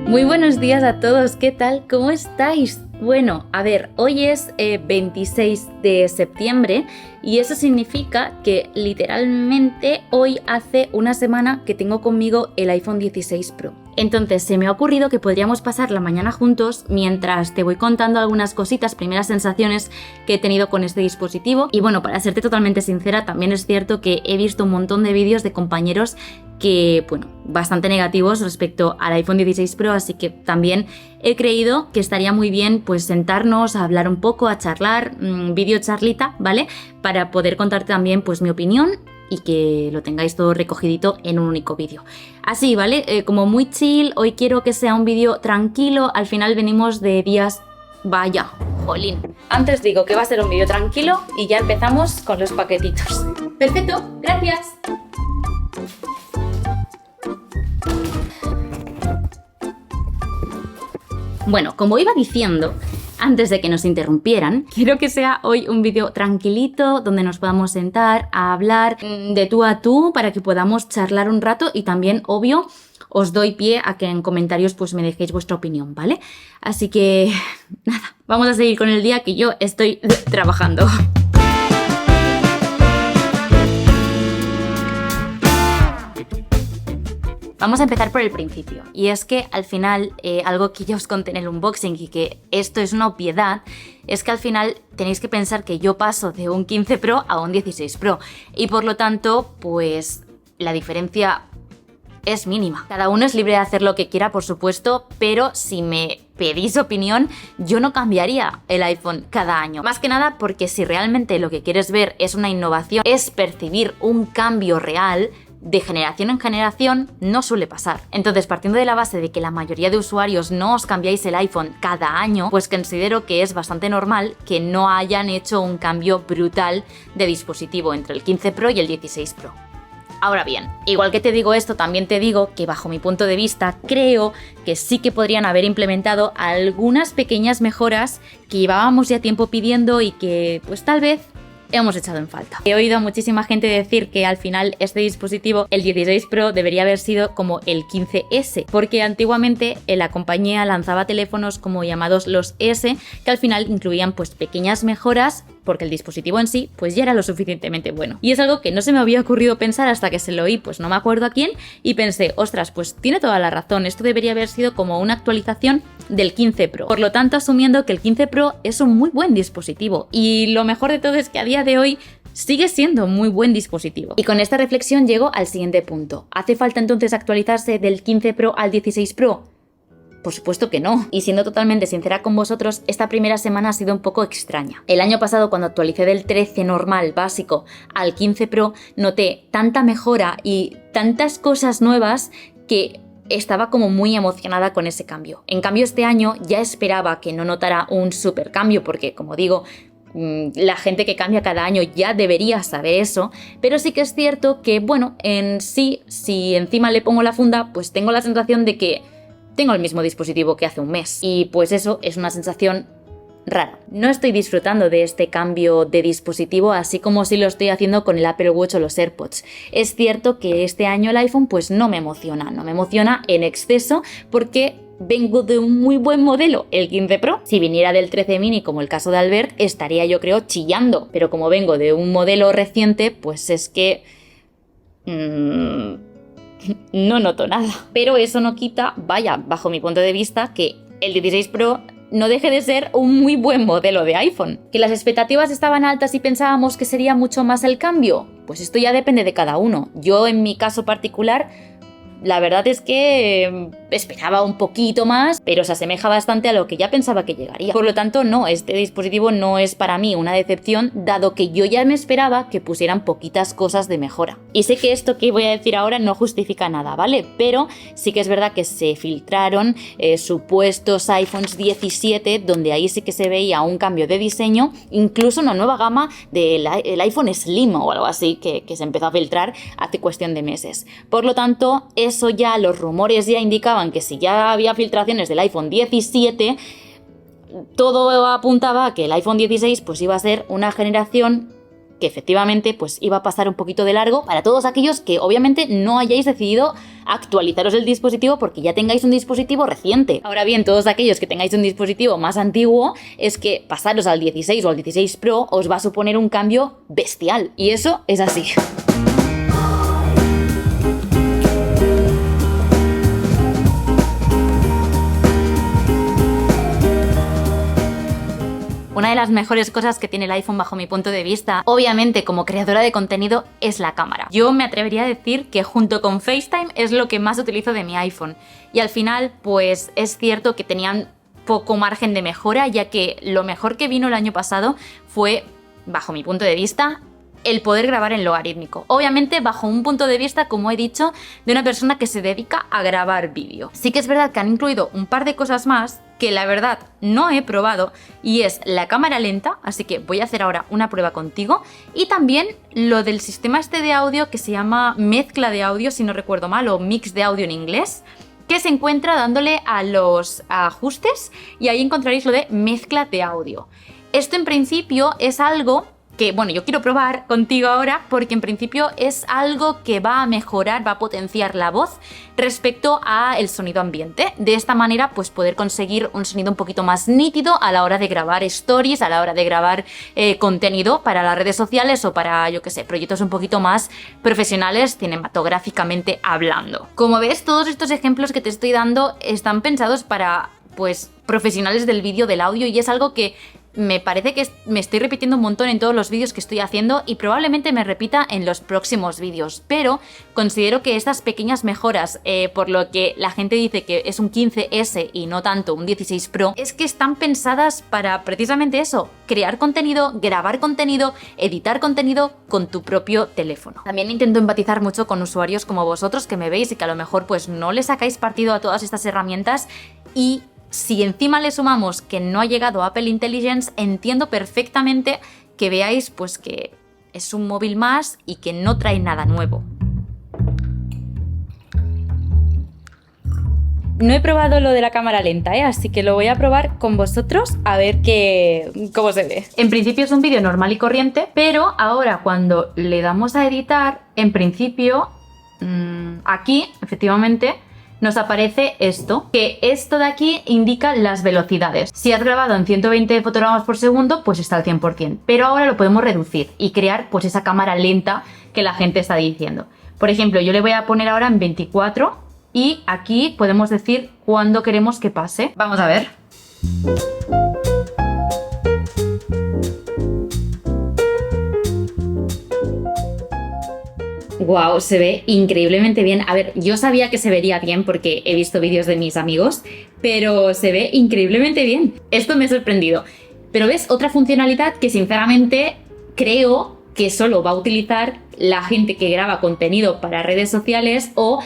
Muy buenos días a todos, ¿qué tal? ¿Cómo estáis? Bueno, a ver, hoy es 26 de septiembre y eso significa que literalmente hoy hace una semana que tengo conmigo el iPhone 16 Pro. Entonces se me ha ocurrido que podríamos pasar la mañana juntos mientras te voy contando algunas cositas, primeras sensaciones que he tenido con este dispositivo. Y bueno, para serte totalmente sincera, también es cierto que he visto un montón de vídeos de compañeros que, bueno, bastante negativos respecto al iPhone 16 Pro, así que también he creído que estaría muy bien pues sentarnos a hablar un poco, a charlar, vídeo charlita, ¿vale? Para poder contarte también pues mi opinión y que lo tengáis todo recogidito en un único vídeo. Así, ¿vale? Como muy chill, hoy quiero que sea un vídeo tranquilo, al final venimos de días... Vaya, jolín. Antes digo que va a ser un vídeo tranquilo y ya empezamos con los paquetitos. Perfecto, gracias. Bueno, como iba diciendo, antes de que nos interrumpieran, quiero que sea hoy un vídeo tranquilito donde nos podamos sentar a hablar de tú a tú para que podamos charlar un rato y también, obvio, os doy pie a que en comentarios pues me dejéis vuestra opinión, ¿vale? Así que, nada, vamos a seguir con el día que yo estoy trabajando. Vamos a empezar por el principio, y es que al final, algo que ya os conté en el unboxing y que esto es una obviedad, es que al final tenéis que pensar que yo paso de un 15 Pro a un 16 Pro, y por lo tanto, pues la diferencia es mínima. Cada uno es libre de hacer lo que quiera, por supuesto, pero si me pedís opinión, yo no cambiaría el iPhone cada año. Más que nada porque si realmente lo que quieres ver es una innovación, es percibir un cambio real, de generación en generación no suele pasar. Entonces, partiendo de la base de que la mayoría de usuarios no os cambiáis el iPhone cada año, pues considero que es bastante normal que no hayan hecho un cambio brutal de dispositivo entre el 15 Pro y el 16 Pro. Ahora bien, igual que te digo esto, también te digo que bajo mi punto de vista creo que sí que podrían haber implementado algunas pequeñas mejoras que llevábamos ya tiempo pidiendo y que pues tal vez hemos echado en falta. He oído a muchísima gente decir que al final este dispositivo, el 16 Pro, debería haber sido como el 15S, porque antiguamente la compañía lanzaba teléfonos como llamados los S, que al final incluían pues pequeñas mejoras porque el dispositivo en sí pues ya era lo suficientemente bueno. Y es algo que no se me había ocurrido pensar hasta que se lo oí, pues no me acuerdo a quién, y pensé, ostras, pues tiene toda la razón, esto debería haber sido como una actualización del 15 Pro. Por lo tanto, asumiendo que el 15 Pro es un muy buen dispositivo, y lo mejor de todo es que a día de hoy sigue siendo muy buen dispositivo. Y con esta reflexión llego al siguiente punto. ¿Hace falta entonces actualizarse del 15 Pro al 16 Pro? Por supuesto que no. Y siendo totalmente sincera con vosotros, esta primera semana ha sido un poco extraña. El año pasado, cuando actualicé del 13 normal básico al 15 Pro, noté tanta mejora y tantas cosas nuevas que estaba como muy emocionada con ese cambio. En cambio, este año ya esperaba que no notara un super cambio porque, como digo, la gente que cambia cada año ya debería saber eso, pero sí que es cierto que, bueno, en sí, si encima le pongo la funda, pues tengo la sensación de que tengo el mismo dispositivo que hace un mes. Y pues eso es una sensación rara. No estoy disfrutando de este cambio de dispositivo así como si lo estoy haciendo con el Apple Watch o los AirPods. Es cierto que este año el iPhone pues no me emociona en exceso porque vengo de un muy buen modelo, el 15 Pro. Si viniera del 13 mini como el caso de Albert, estaría yo creo chillando, pero como vengo de un modelo reciente, pues es que... no noto nada. Pero eso no quita, vaya, bajo mi punto de vista, que el 16 Pro no deje de ser un muy buen modelo de iPhone. ¿Que las expectativas estaban altas y pensábamos que sería mucho más el cambio? Pues esto ya depende de cada uno. Yo, en mi caso particular, la verdad es que esperaba un poquito más, pero se asemeja bastante a lo que ya pensaba que llegaría. Por lo tanto, no, este dispositivo no es para mí una decepción, dado que yo ya me esperaba que pusieran poquitas cosas de mejora. Y sé que esto que voy a decir ahora no justifica nada, ¿vale? Pero sí que es verdad que se filtraron supuestos iPhones 17, donde ahí sí que se veía un cambio de diseño, incluso una nueva gama del iPhone Slim o algo así, que se empezó a filtrar hace cuestión de meses. Por lo tanto, eso ya, los rumores ya indicaban que si ya había filtraciones del iPhone 17, todo apuntaba a que el iPhone 16 pues iba a ser una generación que efectivamente pues iba a pasar un poquito de largo para todos aquellos que obviamente no hayáis decidido actualizaros el dispositivo porque ya tengáis un dispositivo reciente. Ahora bien, todos aquellos que tengáis un dispositivo más antiguo, es que pasaros al 16 o al 16 Pro os va a suponer un cambio bestial, y eso es así. Una de las mejores cosas que tiene el iPhone bajo mi punto de vista, obviamente como creadora de contenido, es la cámara. Yo me atrevería a decir que junto con FaceTime es lo que más utilizo de mi iPhone. Y al final, pues es cierto que tenían poco margen de mejora, ya que lo mejor que vino el año pasado fue, bajo mi punto de vista, el poder grabar en logarítmico. Obviamente bajo un punto de vista, como he dicho, de una persona que se dedica a grabar vídeo. Sí que es verdad que han incluido un par de cosas más que la verdad no he probado, y es la cámara lenta, así que voy a hacer ahora una prueba contigo, y también lo del sistema este de audio que se llama mezcla de audio, si no recuerdo mal, o mix de audio en inglés, que se encuentra dándole a los ajustes, y ahí encontraréis lo de mezcla de audio. Esto en principio es algo que, bueno, yo quiero probar contigo ahora porque en principio es algo que va a mejorar, va a potenciar la voz respecto al sonido ambiente. De esta manera, pues poder conseguir un sonido un poquito más nítido a la hora de grabar stories, a la hora de grabar contenido para las redes sociales o para, yo qué sé, proyectos un poquito más profesionales cinematográficamente hablando. Como ves, todos estos ejemplos que te estoy dando están pensados para, pues, profesionales del vídeo, del audio, y es algo que me parece que me estoy repitiendo un montón en todos los vídeos que estoy haciendo y probablemente me repita en los próximos vídeos, pero considero que estas pequeñas mejoras, por lo que la gente dice que es un 15S y no tanto un 16 Pro, es que están pensadas para precisamente eso, crear contenido, grabar contenido, editar contenido con tu propio teléfono. También intento empatizar mucho con usuarios como vosotros que me veis y que a lo mejor pues no le sacáis partido a todas estas herramientas, y si encima le sumamos que no ha llegado Apple Intelligence, entiendo perfectamente que veáis pues que es un móvil más y que no trae nada nuevo. No he probado lo de la cámara lenta, así que lo voy a probar con vosotros a ver cómo se ve. En principio es un vídeo normal y corriente, pero ahora cuando le damos a editar, en principio, aquí, efectivamente, nos aparece esto, que esto de aquí indica las velocidades. Si has grabado en 120 fotogramas por segundo, pues está al 100%, pero ahora lo podemos reducir y crear pues esa cámara lenta que la gente está diciendo. Por ejemplo, yo le voy a poner ahora en 24 y aquí podemos decir cuándo queremos que pase. Vamos a ver. Wow, se ve increíblemente bien. A ver, yo sabía que se vería bien porque he visto vídeos de mis amigos, pero se ve increíblemente bien. Esto me ha sorprendido. Pero ves, otra funcionalidad que sinceramente creo que solo va a utilizar la gente que graba contenido para redes sociales o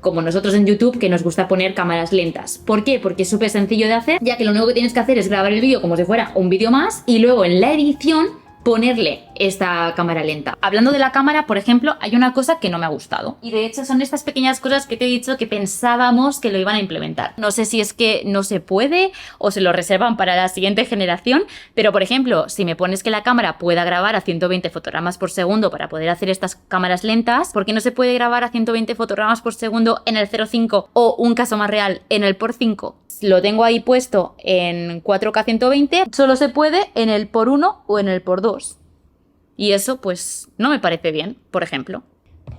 como nosotros en YouTube, que nos gusta poner cámaras lentas. ¿Por qué? Porque es súper sencillo de hacer, ya que lo único que tienes que hacer es grabar el vídeo como si fuera un vídeo más y luego en la edición ponerle esta cámara lenta. Hablando de la cámara, por ejemplo, hay una cosa que no me ha gustado. Y de hecho son estas pequeñas cosas que te he dicho que pensábamos que lo iban a implementar. No sé si es que no se puede o se lo reservan para la siguiente generación, pero por ejemplo, si me pones que la cámara pueda grabar a 120 fotogramas por segundo para poder hacer estas cámaras lentas, ¿por qué no se puede grabar a 120 fotogramas por segundo en el 0.5 o un caso más real en el por 5? Lo tengo ahí puesto en 4K 120, solo se puede en el por 1 o en el por 2. Y eso pues no me parece bien, por ejemplo.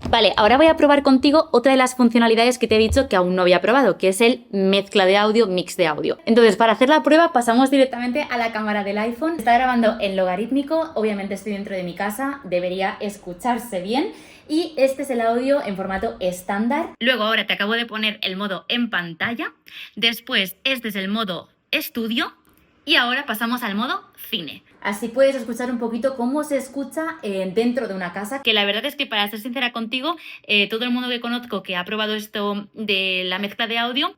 Vale, ahora voy a probar contigo otra de las funcionalidades que te he dicho que aún no había probado, que es el mezcla de audio, mix de audio. Entonces, para hacer la prueba pasamos directamente a la cámara del iPhone. Está grabando en logarítmico, obviamente estoy dentro de mi casa, debería escucharse bien. Y este es el audio en formato estándar. Luego ahora te acabo de poner el modo en pantalla. Después este es el modo estudio. Y ahora pasamos al modo cine. Así puedes escuchar un poquito cómo se escucha dentro de una casa. Que la verdad es que, para ser sincera contigo, todo el mundo que conozco que ha probado esto de la mezcla de audio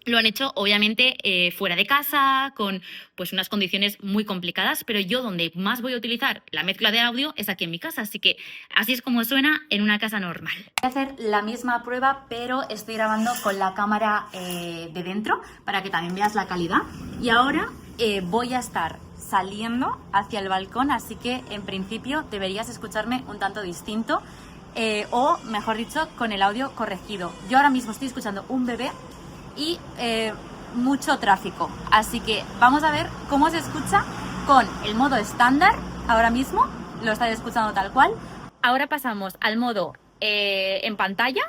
lo han hecho obviamente fuera de casa, con pues unas condiciones muy complicadas, pero yo donde más voy a utilizar la mezcla de audio es aquí en mi casa, así que así es como suena en una casa normal. Voy a hacer la misma prueba, pero estoy grabando con la cámara de dentro para que también veas la calidad. Y ahora voy a estar saliendo hacia el balcón, así que en principio deberías escucharme un tanto distinto, o mejor dicho, con el audio corregido. Yo ahora mismo estoy escuchando un bebé y mucho tráfico, así que vamos a ver cómo se escucha con el modo estándar. Ahora mismo lo estáis escuchando tal cual. Ahora pasamos al modo en pantalla,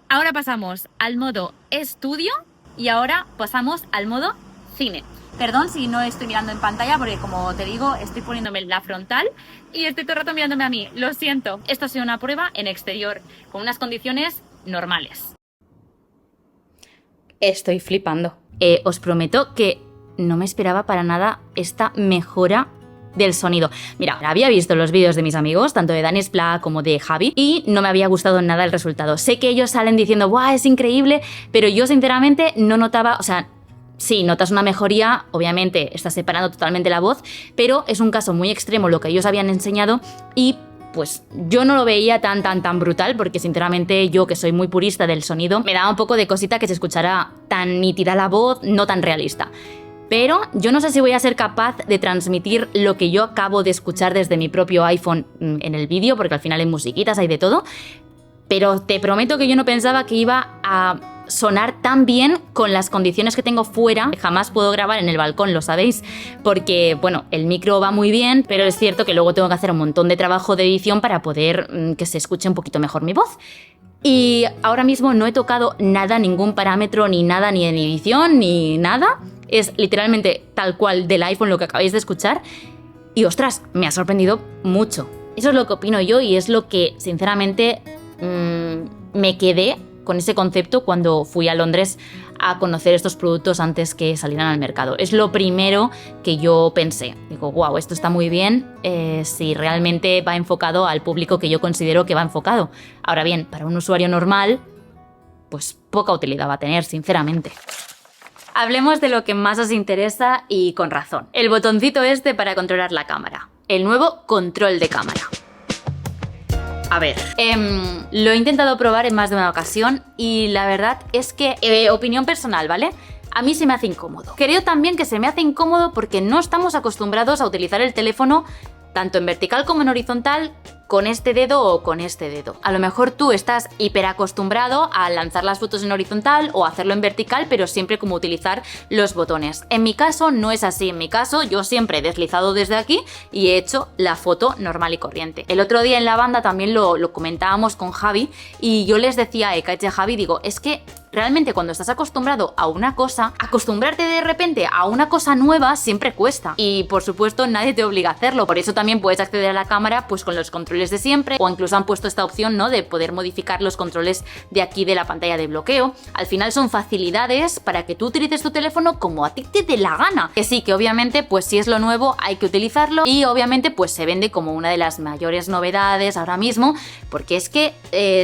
ahora pasamos al modo estudio y ahora pasamos al modo cine. Perdón si no estoy mirando en pantalla porque, como te digo, estoy poniéndome la frontal y estoy todo el rato mirándome a mí. Lo siento. Esto ha sido una prueba en exterior, con unas condiciones normales. Estoy flipando. Os prometo que no me esperaba para nada esta mejora del sonido. Mira, había visto los vídeos de mis amigos, tanto de Dani Splá como de Javi, y no me había gustado nada el resultado. Sé que ellos salen diciendo, ¡guau, es increíble! Pero yo sinceramente no notaba, o sea, sí, notas una mejoría, obviamente estás separando totalmente la voz, pero es un caso muy extremo lo que ellos habían enseñado y pues yo no lo veía tan brutal porque sinceramente yo, que soy muy purista del sonido, me daba un poco de cosita que se escuchara tan nítida la voz, no tan realista. Pero yo no sé si voy a ser capaz de transmitir lo que yo acabo de escuchar desde mi propio iPhone en el vídeo, porque al final hay musiquitas, hay de todo, pero te prometo que yo no pensaba que iba a sonar tan bien con las condiciones que tengo fuera. Jamás puedo grabar en el balcón, lo sabéis, porque, bueno, el micro va muy bien, pero es cierto que luego tengo que hacer un montón de trabajo de edición para poder que se escuche un poquito mejor mi voz. Y ahora mismo no he tocado nada, ningún parámetro, ni nada, ni en edición, ni nada. Es literalmente tal cual del iPhone lo que acabáis de escuchar. Y ostras, me ha sorprendido mucho. Eso es lo que opino yo y es lo que, sinceramente, me quedé con ese concepto cuando fui a Londres a conocer estos productos antes que salieran al mercado. Es lo primero que yo pensé. Digo, wow, esto está muy bien si realmente va enfocado al público que yo considero que va enfocado. Ahora bien, para un usuario normal, pues poca utilidad va a tener, sinceramente. Hablemos de lo que más os interesa y con razón. El botoncito este para controlar la cámara. El nuevo control de cámara. A ver, lo he intentado probar en más de una ocasión y la verdad es que, opinión personal, ¿vale? A mí se me hace incómodo. Creo también que se me hace incómodo porque no estamos acostumbrados a utilizar el teléfono tanto en vertical como en horizontal, con este dedo o con este dedo. A lo mejor tú estás hiperacostumbrado a lanzar las fotos en horizontal o hacerlo en vertical, pero siempre como utilizar los botones. En mi caso no es así. En mi caso yo siempre he deslizado desde aquí y he hecho la foto normal y corriente. El otro día en la banda también lo comentábamos con Javi y yo les decía a Eka y a Javi, digo, es que realmente cuando estás acostumbrado a una cosa, acostumbrarte de repente a una cosa nueva siempre cuesta. Y por supuesto nadie te obliga a hacerlo, por eso también puedes acceder a la cámara pues con los controles de siempre, o incluso han puesto esta opción, ¿no?, de poder modificar los controles de aquí de la pantalla de bloqueo. Al final son facilidades para que tú utilices tu teléfono como a ti te dé la gana. Que sí, que obviamente pues si es lo nuevo hay que utilizarlo y obviamente pues se vende como una de las mayores novedades ahora mismo, porque es que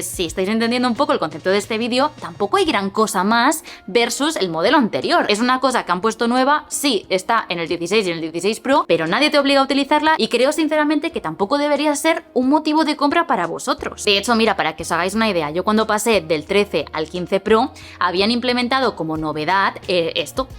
si estáis entendiendo un poco el concepto de este vídeo, tampoco hay gran cosa más versus el modelo anterior. Es una cosa que han puesto nueva, sí, está en el 16 y en el 16 Pro, pero nadie te obliga a utilizarla y creo sinceramente que tampoco debería ser un motivo de compra para vosotros. De hecho, mira, para que os hagáis una idea, yo cuando pasé del 13 al 15 Pro habían implementado como novedad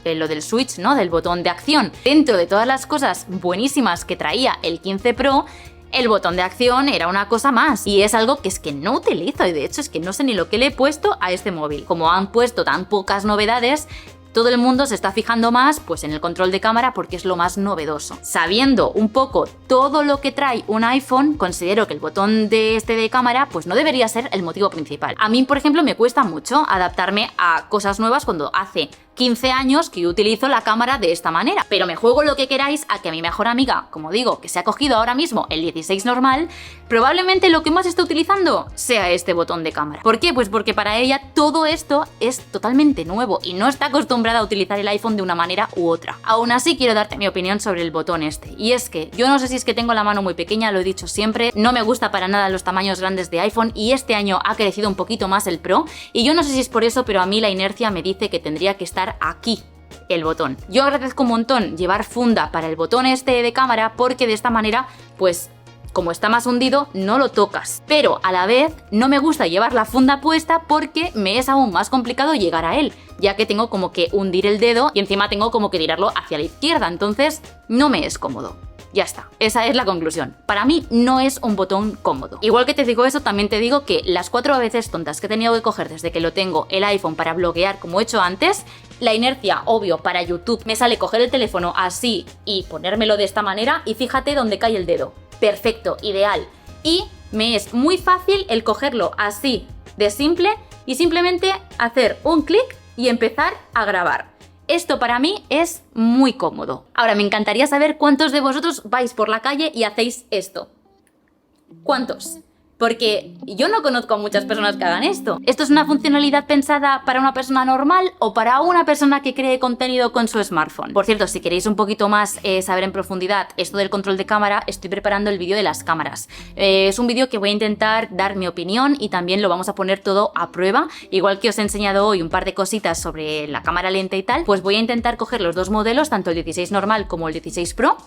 lo del switch, ¿no?, del botón de acción. Dentro de todas las cosas buenísimas que traía el 15 Pro, el botón de acción era una cosa más y es algo que es que no utilizo y de hecho es que no sé ni lo que le he puesto a este móvil. Como han puesto tan pocas novedades, todo el mundo se está fijando más pues en el control de cámara porque es lo más novedoso. Sabiendo un poco todo lo que trae un iPhone, considero que el botón de cámara pues no debería ser el motivo principal. A mí, por ejemplo, me cuesta mucho adaptarme a cosas nuevas cuando hace 15 años que yo utilizo la cámara de esta manera, pero me juego lo que queráis a que mi mejor amiga, como digo, que se ha cogido ahora mismo el 16 normal, probablemente lo que más esté utilizando sea este botón de cámara. ¿Por qué? Pues porque para ella todo esto es totalmente nuevo y no está acostumbrada a utilizar el iPhone de una manera u otra. Aún así, quiero darte mi opinión sobre el botón este, y es que yo no sé si es que tengo la mano muy pequeña, lo he dicho siempre, no me gusta para nada los tamaños grandes de iPhone y este año ha crecido un poquito más el Pro y yo no sé si es por eso, pero a mí la inercia me dice que tendría que estar aquí el botón. Yo agradezco un montón llevar funda para el botón este de cámara porque de esta manera pues como está más hundido no lo tocas, pero a la vez no me gusta llevar la funda puesta porque me es aún más complicado llegar a él. ya que tengo como que hundir el dedo y encima tengo como que tirarlo hacia la izquierda, entonces no me es cómodo. Ya está, esa es la conclusión. Para mí no es un botón cómodo. Igual que te digo eso, también te digo que las 4 veces tontas que he tenido que coger desde que lo tengo el iPhone para bloguear como he hecho antes, la inercia, obvio, para YouTube me sale coger el teléfono así y ponérmelo de esta manera y fíjate dónde cae el dedo. Perfecto, ideal. Y me es muy fácil el cogerlo así de simple y simplemente hacer un clic y empezar a grabar. Esto para mí es muy cómodo. Ahora, me encantaría saber cuántos de vosotros vais por la calle y hacéis esto. ¿Cuántos? Porque yo no conozco a muchas personas que hagan esto. ¿Esto es una funcionalidad pensada para una persona normal o para una persona que cree contenido con su smartphone? Por cierto, si queréis un poquito más saber en profundidad esto del control de cámara, estoy preparando el vídeo de las cámaras. Es un vídeo que voy a intentar dar mi opinión y también lo vamos a poner todo a prueba. Igual que os he enseñado hoy un par de cositas sobre la cámara lenta y tal, pues voy a intentar coger los dos modelos, tanto el 16 normal como el 16 Pro,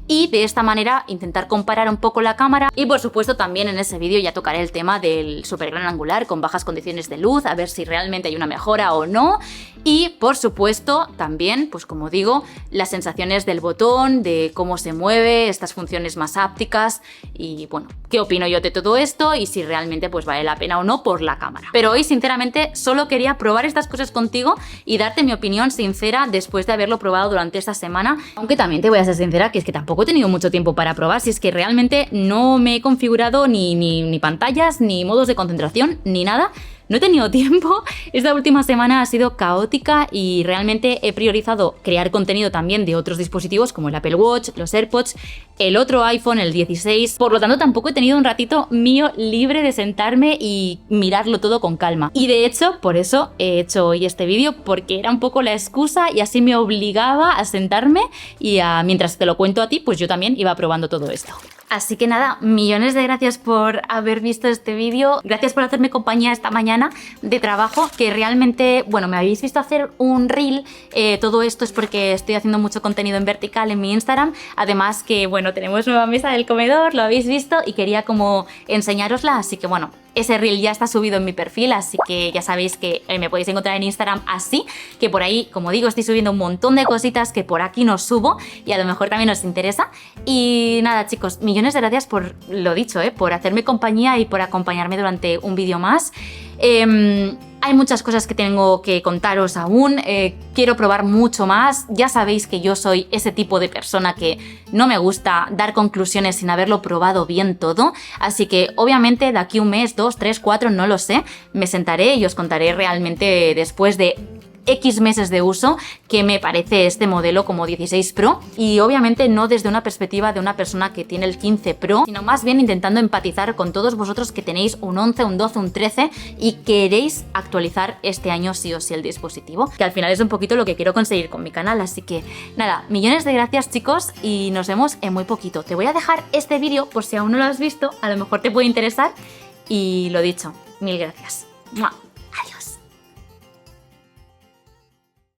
y de esta manera intentar comparar un poco la cámara y por supuesto también en ese vídeo ya tocaré el tema del super gran angular con bajas condiciones de luz, a ver si realmente hay una mejora o no. Y por supuesto también, pues como digo, las sensaciones del botón, de cómo se mueve, estas funciones más ápticas y bueno, qué opino yo de todo esto y si realmente pues vale la pena o no por la cámara. Pero hoy sinceramente solo quería probar estas cosas contigo y darte mi opinión sincera después de haberlo probado durante esta semana. Aunque también te voy a ser sincera que es que tampoco he tenido mucho tiempo para probar, si es que realmente no me he configurado ni pantallas, ni modos de concentración, ni nada. No he tenido tiempo, esta última semana ha sido caótica y realmente he priorizado crear contenido también de otros dispositivos como el Apple Watch, los AirPods, el otro iPhone, el 16, por lo tanto tampoco he tenido un ratito mío libre de sentarme y mirarlo todo con calma. Y de hecho, por eso he hecho hoy este vídeo, porque era un poco la excusa y así me obligaba a sentarme y mientras te lo cuento a ti, pues yo también iba probando todo esto. Así que nada, millones de gracias por haber visto este vídeo, gracias por hacerme compañía esta mañana de trabajo, que realmente, bueno, me habéis visto hacer un reel, todo esto es porque estoy haciendo mucho contenido en vertical en mi Instagram, además que, bueno, tenemos nueva mesa del comedor, lo habéis visto y quería como enseñárosla, así que bueno, ese reel ya está subido en mi perfil, así que ya sabéis que me podéis encontrar en Instagram así, que por ahí, como digo, estoy subiendo un montón de cositas que por aquí no subo y a lo mejor también os interesa. Y nada, chicos, millones de gracias por lo dicho, por hacerme compañía y por acompañarme durante un vídeo más. Hay muchas cosas que tengo que contaros aún, quiero probar mucho más. Ya sabéis que yo soy ese tipo de persona que no me gusta dar conclusiones sin haberlo probado bien todo, así que obviamente de aquí un mes, 2, 3, 4, no lo sé, me sentaré y os contaré realmente después de X meses de uso que me parece este modelo como 16 Pro, y obviamente no desde una perspectiva de una persona que tiene el 15 Pro, sino más bien intentando empatizar con todos vosotros que tenéis un 11, un 12, un 13 y queréis actualizar este año sí o sí el dispositivo, que al final es un poquito lo que quiero conseguir con mi canal. Así que nada, millones de gracias chicos y nos vemos en muy poquito. Te voy a dejar este vídeo por si aún no lo has visto, a lo mejor te puede interesar y lo dicho, mil gracias. ¡Mua!